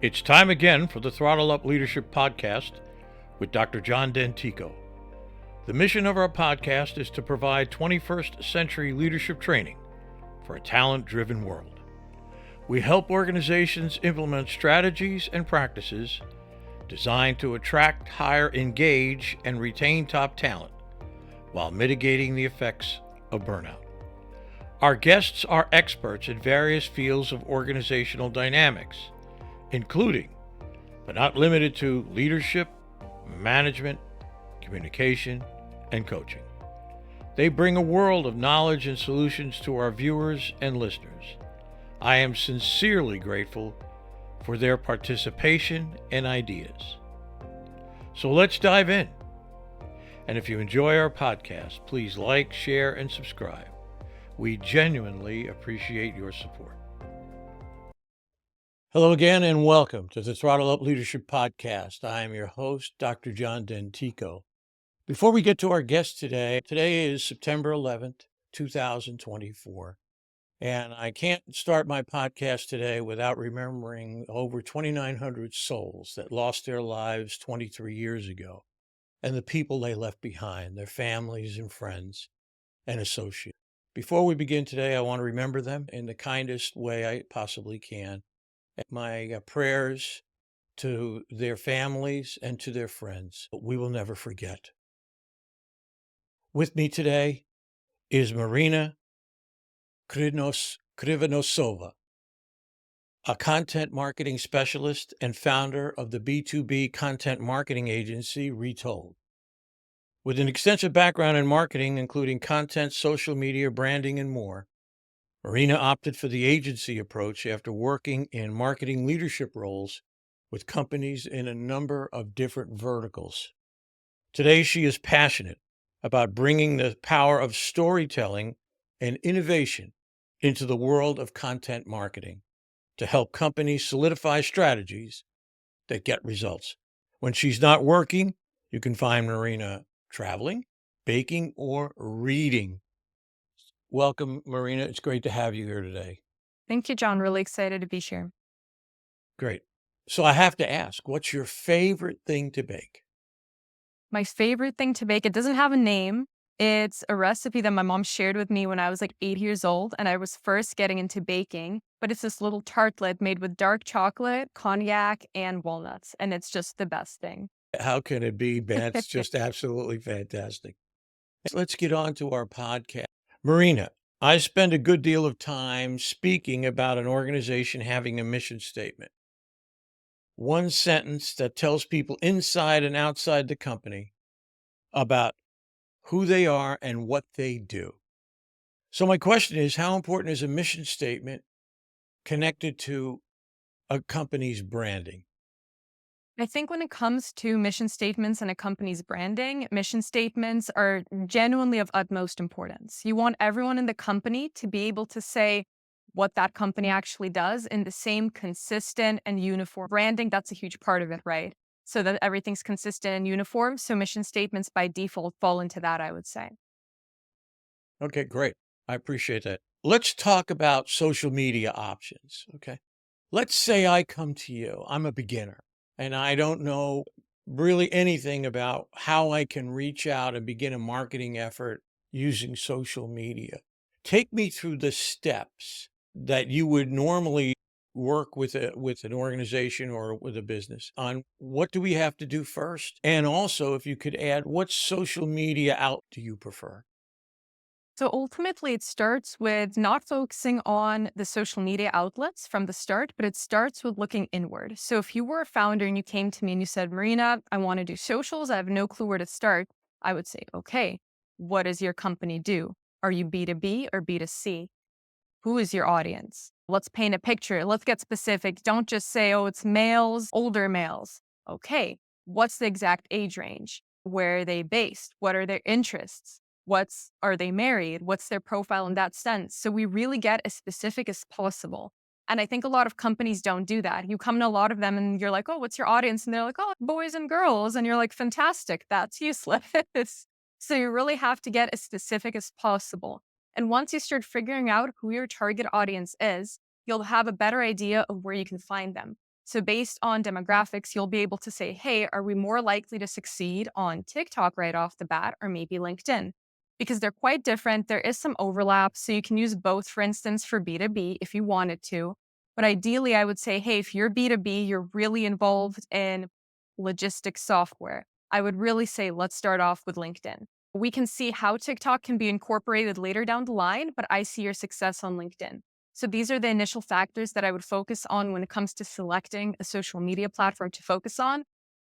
It's time again for the Throttle Up Leadership Podcast with Dr. John Dentico. The mission of our podcast is to provide 21st century leadership training for a talent-driven world. We help organizations implement strategies and practices designed to attract, hire, engage, and retain top talent while mitigating the effects of burnout. Our guests are experts in various fields of organizational dynamics, including, but not limited to, leadership, management, communication, and coaching. They bring a world of knowledge and solutions to our viewers and listeners. I am sincerely grateful for their participation and ideas. So let's dive in. And if you enjoy our podcast, please like, share, and subscribe. We genuinely appreciate your support. Hello again, and welcome to the Throttle Up Leadership Podcast. I am your host, Dr. John Dentico. Before we get to our guest today is September 11th, 2024. And I can't start my podcast today without remembering over 2,900 souls that lost their lives 23 years ago, and the people they left behind, their families and friends and associates. Before we begin today, I want to remember them in the kindest way I possibly can. My prayers to their families and to their friends, we will never forget. With me today is Marina Krivonossova, a content marketing specialist and founder of the B2B content marketing agency, RETOLD. With an extensive background in marketing, including content, social media, branding, and more, Marina opted for the agency approach after working in marketing leadership roles with companies in a number of different verticals. Today, she is passionate about bringing the power of storytelling and innovation into the world of content marketing to help companies solidify strategies that get results. When she's not working, you can find Marina traveling, baking, or reading. Welcome, Marina. It's great to have you here today. Thank you, John. Really excited to be here. Great. So I have to ask, what's your favorite thing to bake? My favorite thing to bake, it doesn't have a name. It's a recipe that my mom shared with me when I was like 8 years old and I was first getting into baking. But it's this little tartlet made with dark chocolate, cognac, and walnuts. And it's just the best thing. How can it be? That's just absolutely fantastic. Let's get on to our podcast. Marina, I spend a good deal of time speaking about an organization having a mission statement. One sentence that tells people inside and outside the company about who they are and what they do. So my question is, how important is a mission statement connected to a company's branding? I think when it comes to mission statements and a company's branding, mission statements are genuinely of utmost importance. You want everyone in the company to be able to say what that company actually does in the same consistent and uniform branding. That's a huge part of it, right? So that everything's consistent and uniform. So mission statements by default fall into that, I would say. Okay, great. I appreciate that. Let's talk about social media options. Okay. Let's say I come to you. I'm a beginner and I don't know really anything about how I can reach out and begin a marketing effort using social media. Take me through the steps that you would normally work with an organization or with a business on. What do we have to do first? And also, if you could add, what social media out do you prefer? So ultimately, it starts with not focusing on the social media outlets from the start, but it starts with looking inward. So if you were a founder and you came to me and you said, Marina, I want to do socials, I have no clue where to start, I would say, okay, what does your company do? Are you B2B or B2C? Who is your audience? Let's paint a picture. Let's get specific. Don't just say, oh, it's males, older males. Okay, what's the exact age range? Where are they based? What are their interests? Are they married? What's their profile in that sense? So we really get as specific as possible. And I think a lot of companies don't do that. You come to a lot of them and you're like, oh, what's your audience? And they're like, oh, boys and girls. And you're like, fantastic. That's useless. So you really have to get as specific as possible. And once you start figuring out who your target audience is, you'll have a better idea of where you can find them. So, based on demographics, you'll be able to say, hey, are we more likely to succeed on TikTok right off the bat or maybe LinkedIn? Because they're quite different. There is some overlap. So, you can use both, for instance, for B2B if you wanted to. But ideally, I would say, hey, if you're B2B, you're really involved in logistics software, I would really say, let's start off with LinkedIn. We can see how TikTok can be incorporated later down the line, but I see your success on LinkedIn. So these are the initial factors that I would focus on when it comes to selecting a social media platform to focus on.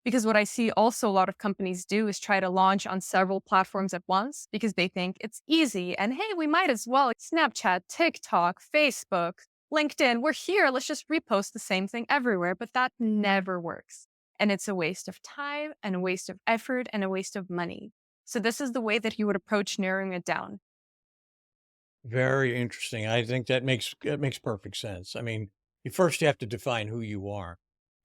Because what I see also a lot of companies do is try to launch on several platforms at once because they think it's easy. And hey, we might as well Snapchat, TikTok, Facebook, LinkedIn, we're here. Let's just repost the same thing everywhere. But that never works. And it's a waste of time and a waste of effort and a waste of money. So this is the way that you would approach narrowing it down. Very interesting. I think that makes perfect sense. I mean, you first have to define who you are.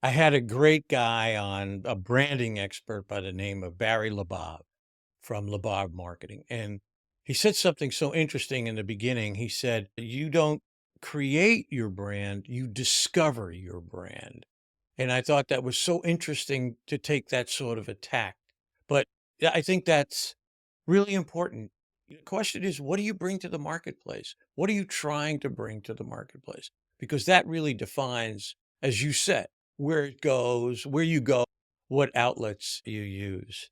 I had a great guy on, a branding expert by the name of Barry Labov from Labov Marketing, and he said something so interesting in the beginning. He said, "You don't create your brand, you discover your brand." And I thought that was so interesting to take that sort of attack. But yeah, I think that's really important. The question is, what do you bring to the marketplace? What are you trying to bring to the marketplace? Because that really defines, as you said, where it goes, where you go, what outlets you use.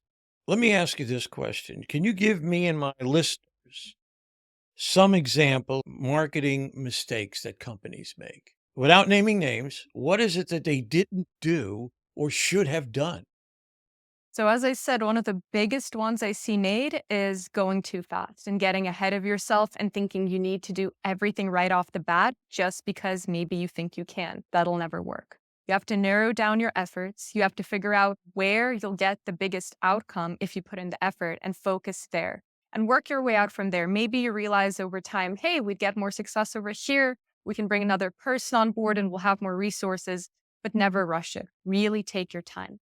Let me ask you this question. Can you give me and my listeners some example marketing mistakes that companies make? Without naming names, what is it that they didn't do or should have done? So, as I said, one of the biggest ones I see made is going too fast and getting ahead of yourself and thinking you need to do everything right off the bat just because maybe you think you can. That'll never work. You have to narrow down your efforts. You have to figure out where you'll get the biggest outcome if you put in the effort and focus there and work your way out from there. Maybe you realize over time, hey, we'd get more success over here. We can bring another person on board and we'll have more resources, but never rush it. Really take your time.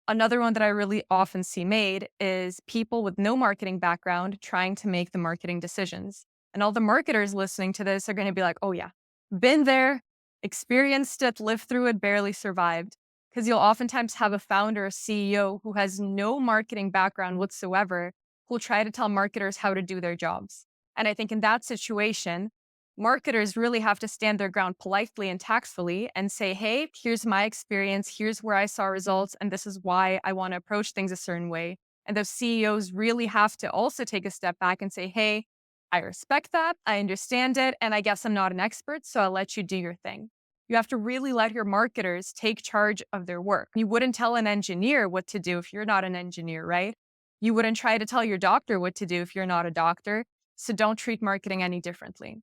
Another one that I really often see made is people with no marketing background trying to make the marketing decisions. And all the marketers listening to this are going to be like, oh, yeah, been there, experienced it, lived through it, barely survived. Because you'll oftentimes have a founder, a CEO who has no marketing background whatsoever, who'll try to tell marketers how to do their jobs. And I think in that situation, marketers really have to stand their ground politely and tactfully and say, hey, here's my experience, here's where I saw results, and this is why I want to approach things a certain way. And those CEOs really have to also take a step back and say, hey, I respect that, I understand it, and I guess I'm not an expert, so I'll let you do your thing. You have to really let your marketers take charge of their work. You wouldn't tell an engineer what to do if you're not an engineer, right? You wouldn't try to tell your doctor what to do if you're not a doctor. So don't treat marketing any differently.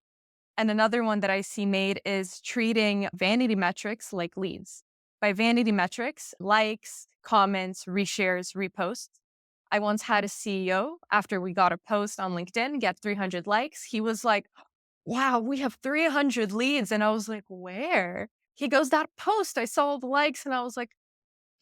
And another one that I see made is treating vanity metrics like leads. By vanity metrics, likes, comments, reshares, reposts. I once had a CEO, after we got a post on LinkedIn, get 300 likes. He was like, wow, we have 300 leads. And I was like, where? He goes, that post, I saw all the likes. And I was like,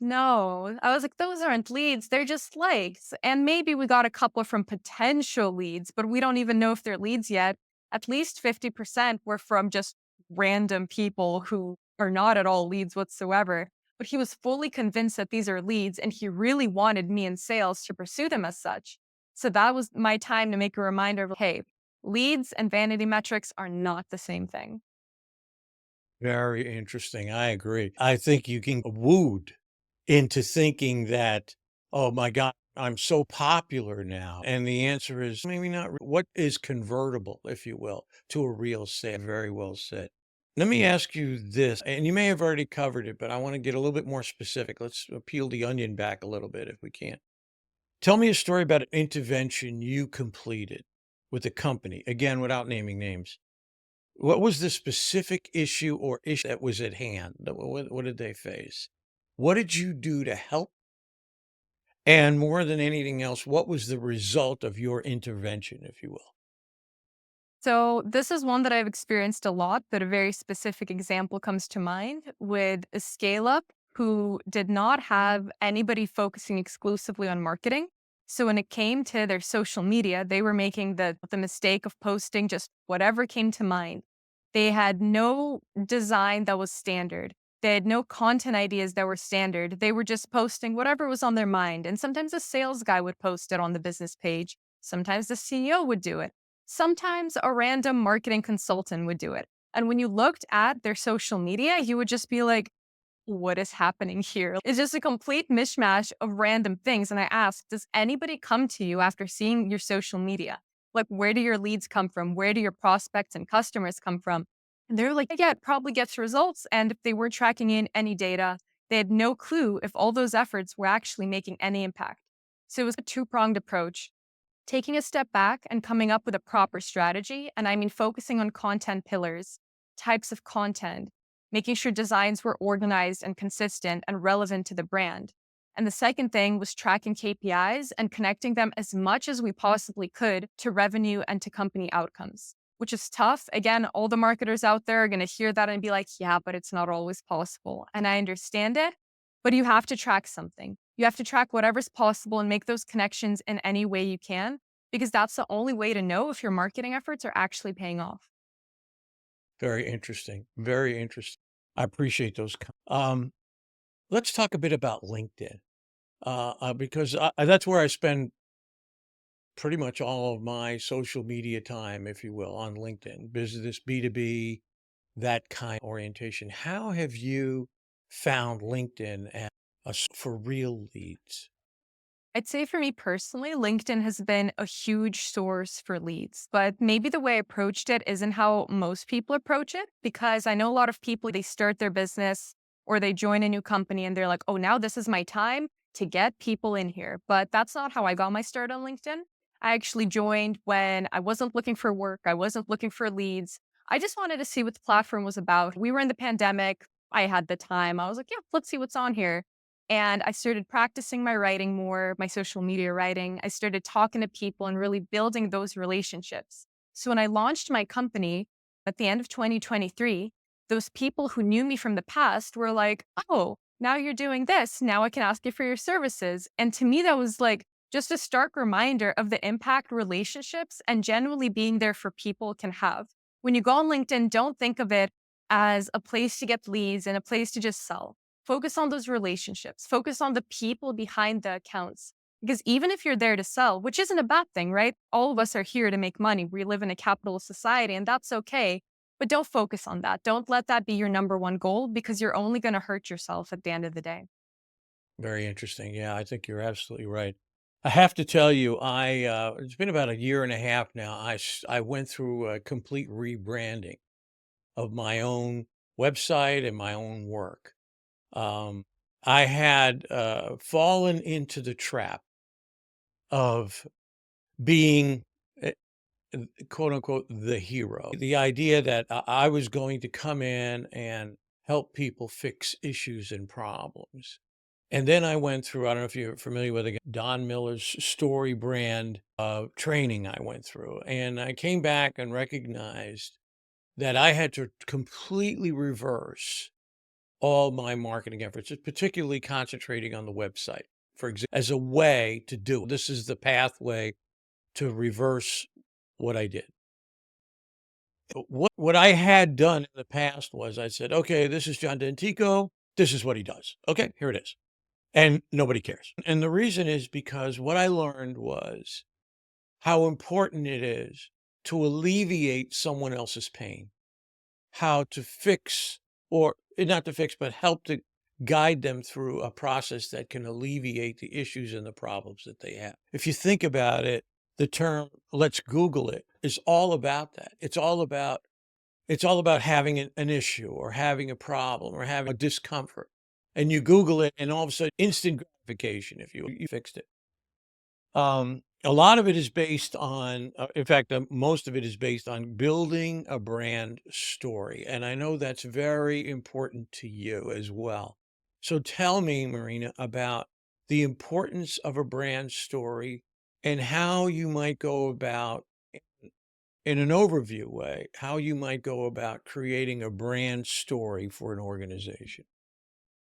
no, I was like, those aren't leads. They're just likes. And maybe we got a couple from potential leads, but we don't even know if they're leads yet. At least 50% were from just random people who are not at all leads whatsoever. But he was fully convinced that these are leads and he really wanted me in sales to pursue them as such. So that was my time to make a reminder of, hey, leads and vanity metrics are not the same thing. Very interesting. I agree. I think you can wooed into thinking that, oh my God, I'm so popular now. And the answer is maybe not. What is convertible, if you will, to a real sale? Very well said. Let me ask you this, and you may have already covered it, but I want to get a little bit more specific. Let's peel the onion back a little bit if we can. Tell me a story about an intervention you completed with a company, again, without naming names. What was the specific issue or issue that was at hand? What did they face? What did you do to help? And more than anything else, what was the result of your intervention, if you will? So, this is one that I've experienced a lot, but a very specific example comes to mind with a scale up who did not have anybody focusing exclusively on marketing. So, when it came to their social media, they were making the mistake of posting just whatever came to mind. They had no design that was standard. They had no content ideas that were standard. They were just posting whatever was on their mind. And sometimes a sales guy would post it on the business page. Sometimes the CEO would do it. Sometimes a random marketing consultant would do it. And when you looked at their social media, you would just be like, what is happening here? It's just a complete mishmash of random things. And I asked, does anybody come to you after seeing your social media? Like, where do your leads come from? Where do your prospects and customers come from? And they're like, yeah, it probably gets results. And if they weren't tracking in any data, they had no clue if all those efforts were actually making any impact. So it was a two-pronged approach, taking a step back and coming up with a proper strategy. And I mean, focusing on content pillars, types of content, making sure designs were organized and consistent and relevant to the brand. And the second thing was tracking KPIs and connecting them as much as we possibly could to revenue and to company outcomes, which is tough. Again, all the marketers out there are going to hear that and be like, yeah, but it's not always possible. And I understand it, but you have to track something. You have to track whatever's possible and make those connections in any way you can, because that's the only way to know if your marketing efforts are actually paying off. Very interesting. Very interesting. I appreciate those. Let's talk a bit about LinkedIn, because that's where I spend pretty much all of my social media time, if you will, on LinkedIn, business, B2B, that kind of orientation. How have you found LinkedIn as for real leads? I'd say for me personally, LinkedIn has been a huge source for leads, but maybe the way I approached it isn't how most people approach it, because I know a lot of people, they start their business or they join a new company and they're like, oh, now this is my time to get people in here. But that's not how I got my start on LinkedIn. I actually joined when I wasn't looking for work. I wasn't looking for leads. I just wanted to see what the platform was about. We were in the pandemic. I had the time. I was like, yeah, let's see what's on here. And I started practicing my writing more, my social media writing. I started talking to people and really building those relationships. So when I launched my company at the end of 2023, those people who knew me from the past were like, oh, now you're doing this. Now I can ask you for your services. And to me, that was like just a stark reminder of the impact relationships and generally being there for people can have. When you go on LinkedIn, don't think of it as a place to get leads and a place to just sell. Focus on those relationships. Focus on the people behind the accounts. Because even if you're there to sell, which isn't a bad thing, right? All of us are here to make money. We live in a capitalist society, and that's okay. But don't focus on that. Don't let that be your number one goal, because you're only going to hurt yourself at the end of the day. Very interesting. Yeah, I think you're absolutely right. I have to tell you, it's been about a year and a half now. I went through a complete rebranding of my own website and my own work. Um, I had fallen into the trap of being, eh, quote unquote, the hero. The idea that I was going to come in and help people fix issues and problems. And then I went through, I don't know if you're familiar with Don Miller's story brand training I went through. And I came back and recognized that I had to completely reverse all my marketing efforts, particularly concentrating on the website, for example, as a way to do it. This is the pathway to reverse what I did. What I had done in the past was I said, okay, this is John Dentico. This is what he does. Okay, here it is. And nobody cares. And the reason is because what I learned was how important it is to alleviate someone else's pain, how to fix, or not to fix, but help to guide them through a process that can alleviate the issues and the problems that they have. If you think about it, the term "let's Google it" is all about that. It's all about having an issue or having a problem or having a discomfort. And you Google it, and all of a sudden, instant gratification if you fixed it. A lot of it is based on, in fact, most of it is based on building a brand story. And I know that's very important to you as well. So tell me, Marina, about the importance of a brand story and how you might go about, in an overview way, how you might go about creating a brand story for an organization.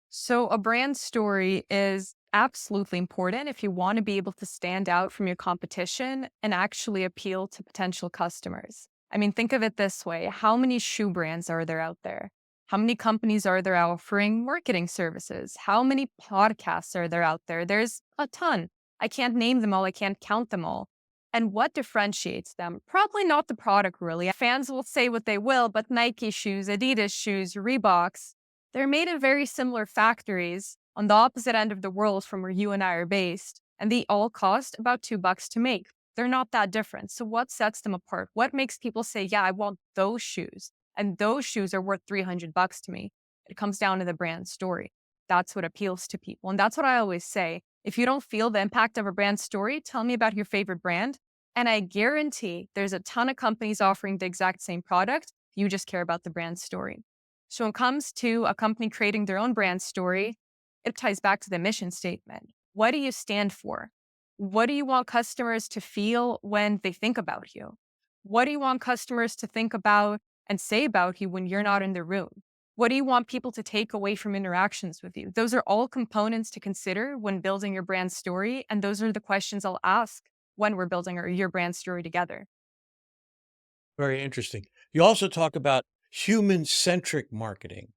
So, a brand story is absolutely important if you want to be able to stand out from your competition and actually appeal to potential customers. I mean, think of it this way: how many shoe brands are there out there? How many companies are there offering marketing services? How many podcasts are there out there? There's a ton. I can't name them all. I can't count them all. And what differentiates them? Probably not the product, really. Fans will say what they will, but Nike shoes, Adidas shoes, Reeboks, they're made in very similar factories on the opposite end of the world from where you and I are based. And they all cost about $2 to make. They're not that different. So what sets them apart? What makes people say, yeah, I want those shoes? And those shoes are worth $300 to me. It comes down to the brand story. That's what appeals to people. And that's what I always say. If you don't feel the impact of a brand story, tell me about your favorite brand. And I guarantee there's a ton of companies offering the exact same product. You just care about the brand story. So when it comes to a company creating their own brand story, it ties back to the mission statement. What do you stand for? What do you want customers to feel when they think about you? What do you want customers to think about and say about you when you're not in the room? What do you want people to take away from interactions with you? Those are all components to consider when building your brand story. And those are the questions I'll ask when we're building your brand story together. Very interesting. You also talk about human-centric marketing.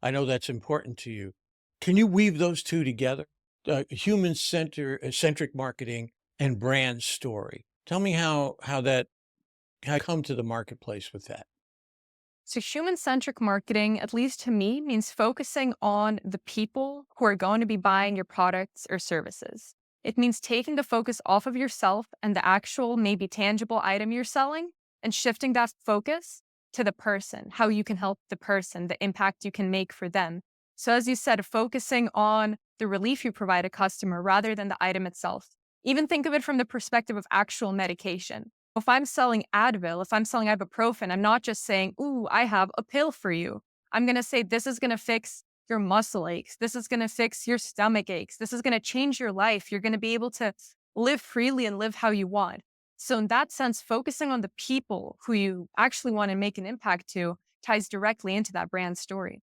I know that's important to you. Can you weave those two together? Centric marketing and brand story. Tell me how you come to the marketplace with that. So, human centric marketing, at least to me, means focusing on the people who are going to be buying your products or services. It means taking the focus off of yourself and the actual, maybe tangible item you're selling and shifting that focus to the person, how you can help the person, the impact you can make for them. So, as you said, focusing on the relief you provide a customer rather than the item itself. Even think of it from the perspective of actual medication. If I'm selling Advil, if I'm selling ibuprofen, I'm not just saying, ooh, I have a pill for you. I'm going to say, this is going to fix your muscle aches. This is going to fix your stomach aches. This is going to change your life. You're going to be able to live freely and live how you want. So, in that sense, focusing on the people who you actually want to make an impact to ties directly into that brand story.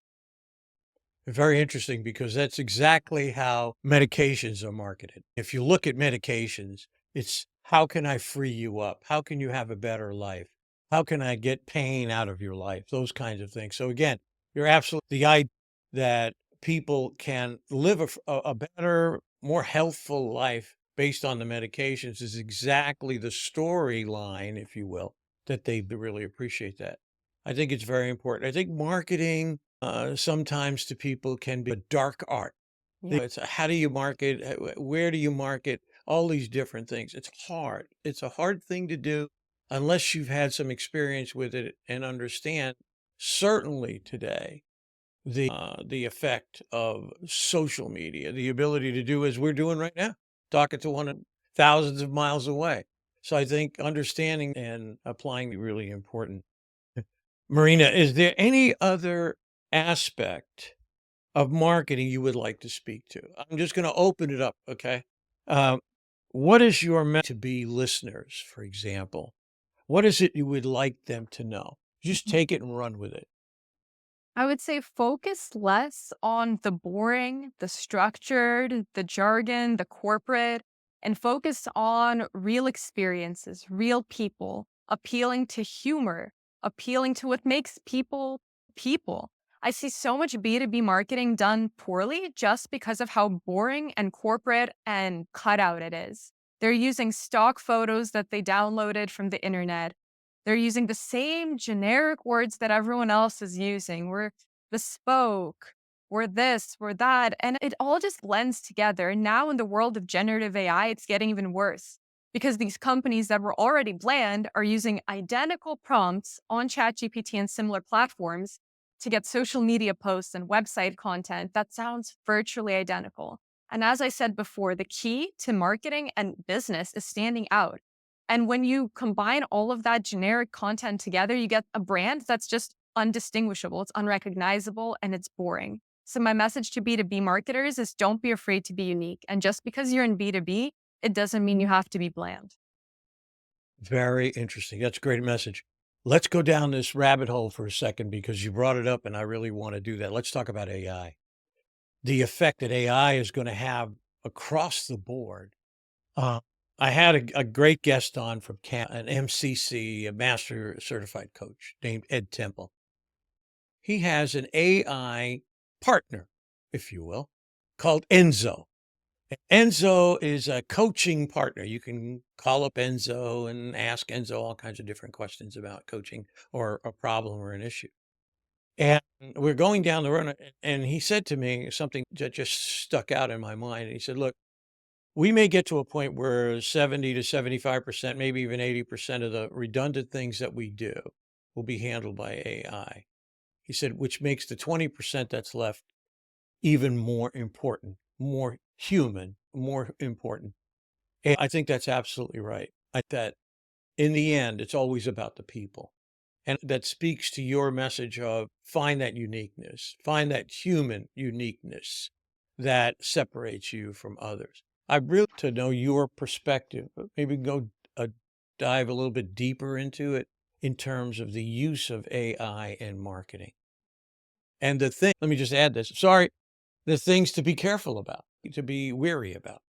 Very interesting because that's exactly how medications are marketed. If you look at medications, it's how can I free you up? How can you have a better life? How can I get pain out of your life? Those kinds of things. So again, you're absolutely the idea that people can live a better, more healthful life based on the medications is exactly the storyline, if you will, that they really appreciate that. I think it's very important. I think marketing sometimes to people can be a dark art. Yeah. It's how do you market? Where do you market? All these different things. It's hard. It's a hard thing to do unless you've had some experience with it and understand. Certainly today, the effect of social media, the ability to do as we're doing right now, talking to thousands of miles away. So I think understanding and applying is really important. Marina, is there any other aspect of marketing you would like to speak to? I'm just going to open it up, okay? Um, what is your meant to be listeners, for example? What is it you would like them to know? Just take it and run with it. I would say focus less on the boring, the structured, the jargon, the corporate, and focus on real experiences, real people, appealing to humor, appealing to what makes people people. I see so much B2B marketing done poorly just because of how boring and corporate and cut out it is. They're using stock photos that they downloaded from the internet. They're using the same generic words that everyone else is using. We're bespoke, we're this, we're that. And it all just blends together. And now in the world of generative AI, it's getting even worse because these companies that were already bland are using identical prompts on ChatGPT and similar platforms to get social media posts and website content that sounds virtually identical. And as I said before, the key to marketing and business is standing out. And when you combine all of that generic content together, you get a brand that's just undistinguishable, it's unrecognizable, and it's boring. So, my message to B2B marketers is don't be afraid to be unique. And just because you're in B2B, it doesn't mean you have to be bland. Very interesting. That's a great message. Let's go down this rabbit hole for a second because you brought it up and I really want to do that. Let's talk about AI. The effect that AI is going to have across the board. Uh, I had a great guest on from an MCC, a master certified coach named Ed Temple. he has an AI partner, if you will, called Enzo. Enzo is a coaching partner. You can call up Enzo and ask Enzo all kinds of different questions about coaching or a problem or an issue. And we're going down the road, and he said to me something that just stuck out in my mind. He said, "Look, we may get to a point where 70 to 75%, maybe even 80% of the redundant things that we do will be handled by AI." He said, which makes the 20% that's left even more important, more human, more important. And I think that's absolutely right. That in the end, it's always about the people. And that speaks to your message of find that uniqueness, find that human uniqueness that separates you from others. I'd really like to know your perspective, but maybe go dive a little bit deeper into it in terms of the use of AI in marketing. And let me just add this. Sorry, the things to be careful about, to be wary about.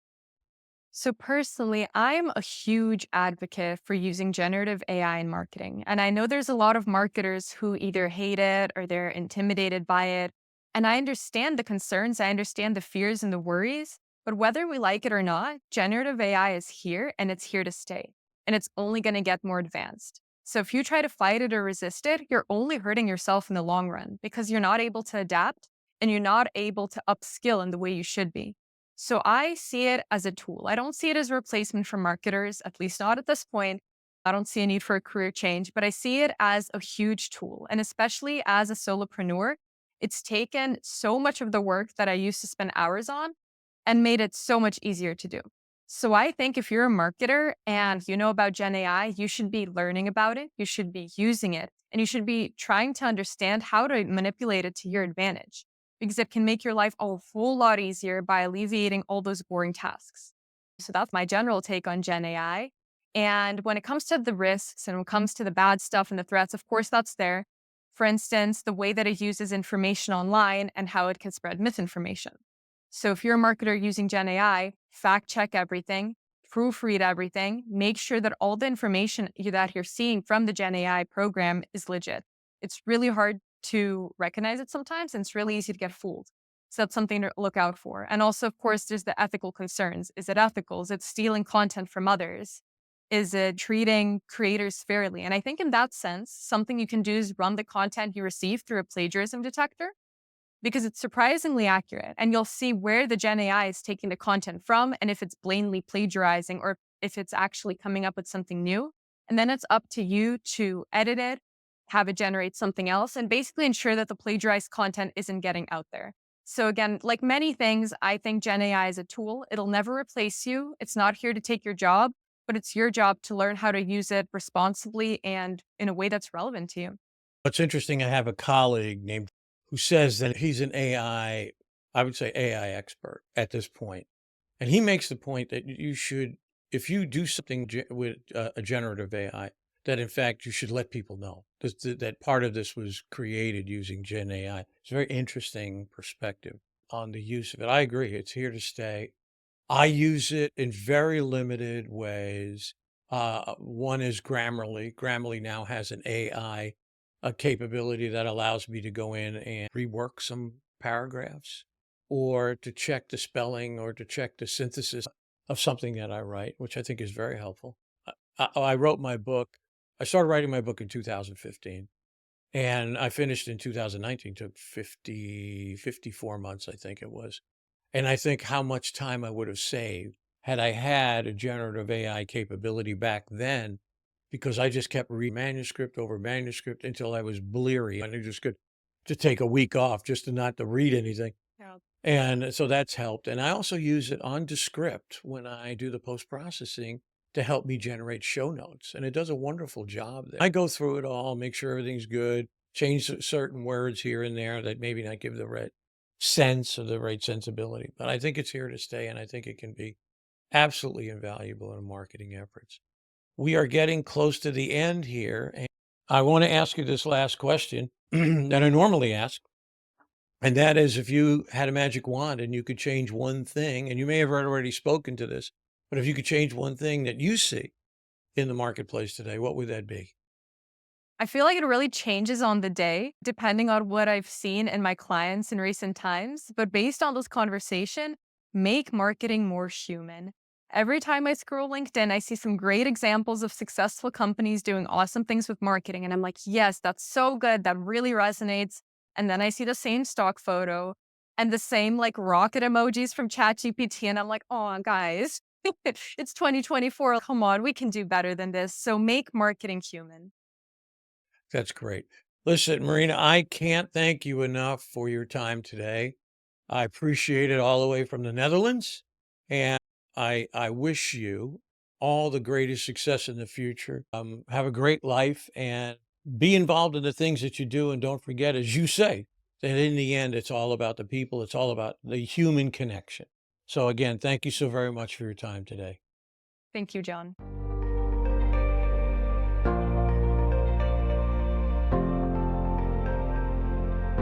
So, personally, I'm a huge advocate for using generative AI in marketing. And I know there's a lot of marketers who either hate it or they're intimidated by it. And I understand the concerns, I understand the fears and the worries. But whether we like it or not, generative AI is here and it's here to stay. And it's only going to get more advanced. So, if you try to fight it or resist it, you're only hurting yourself in the long run because you're not able to adapt and you're not able to upskill in the way you should be. So I see it as a tool. I don't see it as a replacement for marketers, at least not at this point. I don't see a need for a career change, but I see it as a huge tool. And especially as a solopreneur, it's taken so much of the work that I used to spend hours on and made it so much easier to do. So I think if you're a marketer and you know about Gen AI, you should be learning about it, you should be using it, and you should be trying to understand how to manipulate it to your advantage because it can make your life a whole lot easier by alleviating all those boring tasks. So that's my general take on Gen AI. And when it comes to the risks and when it comes to the bad stuff and the threats, of course, that's there. For instance, the way that it uses information online and how it can spread misinformation. So if you're a marketer using Gen AI, fact check everything, proofread everything, make sure that all the information that you're seeing from the Gen AI program is legit. It's really hard to recognize it sometimes, and it's really easy to get fooled. So that's something to look out for. And also, of course, there's the ethical concerns. Is it ethical? Is it stealing content from others? Is it treating creators fairly? And I think in that sense, something you can do is run the content you receive through a plagiarism detector because it's surprisingly accurate. And you'll see where the Gen AI is taking the content from and if it's blatantly plagiarizing or if it's actually coming up with something new. And then it's up to you to edit it, have it generate something else, and basically ensure that the plagiarized content isn't getting out there. So again, like many things, I think Gen AI is a tool. It'll never replace you. It's not here to take your job, but it's your job to learn how to use it responsibly and in a way that's relevant to you. What's interesting, I have a colleague named who says that he's an I would say AI expert at this point. And he makes the point that you should, if you do something with a generative AI, that in fact you should let people know that part of this was created using Gen AI. It's a very interesting perspective on the use of it. I agree. It's here to stay. I use it in very limited ways. One is Grammarly. Grammarly now has an AI capability that allows me to go in and rework some paragraphs or to check the spelling or to check the synthesis of something that I write, which I think is very helpful. I wrote my book. I started writing my book in 2015 and I finished in 2019, took 54 months, I think it was. And I think how much time I would have saved had I had a generative AI capability back then, because I just kept reading manuscript over manuscript until I was bleary. And I just could to take a week off just to not to read anything. Yeah. And so that's helped. And I also use it on Descript when I do the post processing to help me generate show notes. And it does a wonderful job there. I go through it all, make sure everything's good, change certain words here and there that maybe not give the right sense or the right sensibility. But I think it's here to stay. And I think it can be absolutely invaluable in marketing efforts. We are getting close to the end here. And I want to ask you this last question that I normally ask. And that is if you had a magic wand and you could change one thing, and you may have already spoken to this, but if you could change one thing that you see in the marketplace today, what would that be? I feel like it really changes on the day, depending on what I've seen in my clients in recent times. But based on this conversation, make marketing more human. Every time I scroll LinkedIn, I see some great examples of successful companies doing awesome things with marketing. And I'm like, yes, that's so good. That really resonates. And then I see the same stock photo and the same like rocket emojis from ChatGPT. And I'm like, oh, guys, it's 2024. Come on, we can do better than this. So make marketing human. That's great. Listen, Marina, I can't thank you enough for your time today. I appreciate it all the way from the Netherlands, and I wish you all the greatest success in the future. Have a great life and be involved in the things that you do, and don't forget, as you say, that in the end, it's all about the people. It's all about the human connection. So again, thank you so very much for your time today. Thank you, John.